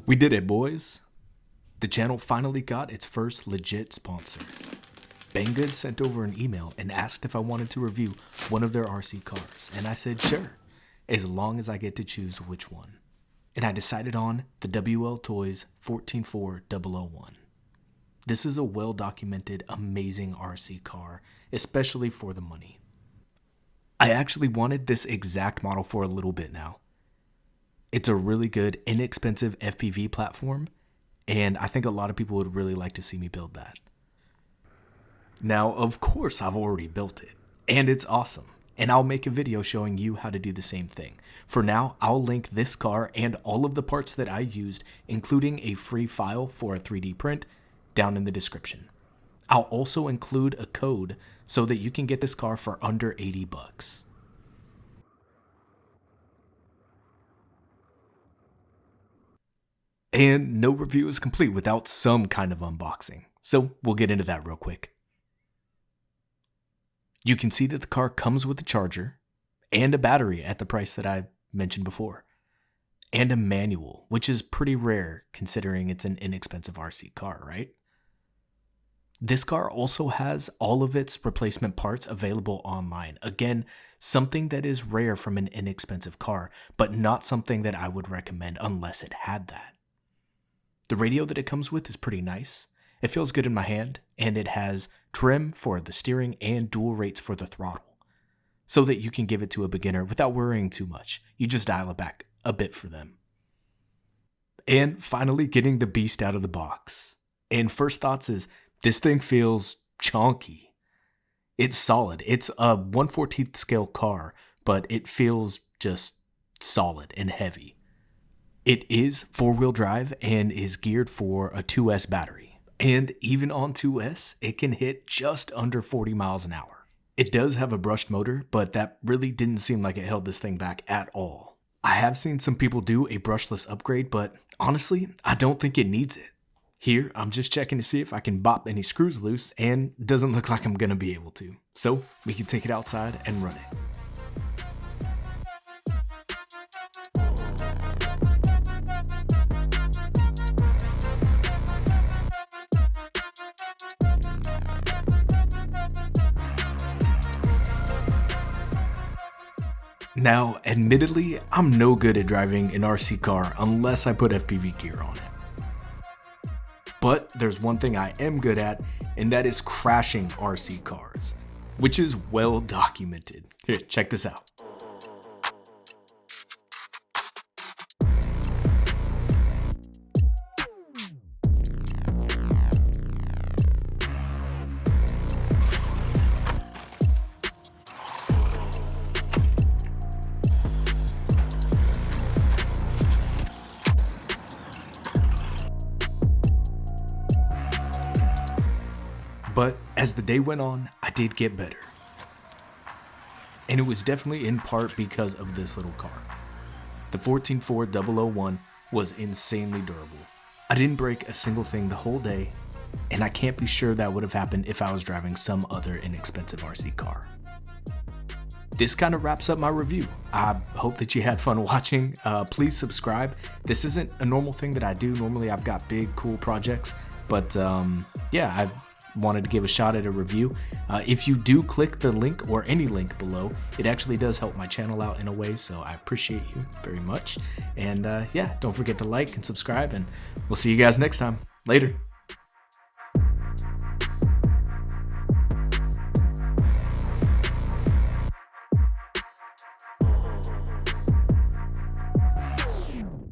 We did it, boys. The channel finally got its first legit sponsor. Banggood sent over an email and asked if I wanted to review one of their RC cars, and I said sure, as long as I get to choose which one. And I decided on the WLToys 144-001. This is a well-documented, amazing RC car, especially for the money. I actually wanted this exact model for a little bit now. It's a really good, inexpensive FPV platform, and I think a lot of people would really like to see me build that. Now, of course, I've already built it, and it's awesome, and I'll make a video showing you how to do the same thing. For now, I'll link this car and all of the parts that I used, including a free file for a 3D print, down in the description. I'll also include a code so that you can get this car for under $80. And no review is complete without some kind of unboxing, so we'll get into that real quick. You can see that the car comes with a charger and a battery at the price that I mentioned before, and a manual, which is pretty rare considering it's an inexpensive RC car, right? This car also has all of its replacement parts available online. Again, something that is rare from an inexpensive car, but not something that I would recommend unless it had that. The radio that it comes with is pretty nice. It feels good in my hand, and it has trim for the steering and dual rates for the throttle, so that you can give it to a beginner without worrying too much. You just dial it back a bit for them. And finally, getting the beast out of the box. And first thoughts is, this thing feels chonky. It's solid. It's a 1/14th scale car, but it feels just solid and heavy. It is 4-wheel drive and is geared for a 2S battery. And even on 2S, it can hit just under 40 miles an hour. It does have a brushed motor, but that really didn't seem like it held this thing back at all. I have seen some people do a brushless upgrade, but honestly, I don't think it needs it. Here, I'm just checking to see if I can bop any screws loose, and it doesn't look like I'm gonna be able to. So we can take it outside and run it. Now, admittedly, I'm no good at driving an RC car unless I put FPV gear on it. But there's one thing I am good at, and that is crashing RC cars, which is well documented. Here, check this out. But as the day went on, I did get better. And it was definitely in part because of this little car. The 144-001 was insanely durable. I didn't break a single thing the whole day, and I can't be sure that would have happened if I was driving some other inexpensive RC car. This kind of wraps up my review. I hope that you had fun watching. Please subscribe. This isn't a normal thing that I do. Normally I've got big, cool projects, but yeah, I wanted to give a shot at a review. If you do click the link or any link below, it actually does help my channel out in a way, so I appreciate you very much. And yeah, don't forget to like and subscribe, and we'll see you guys next time. Later.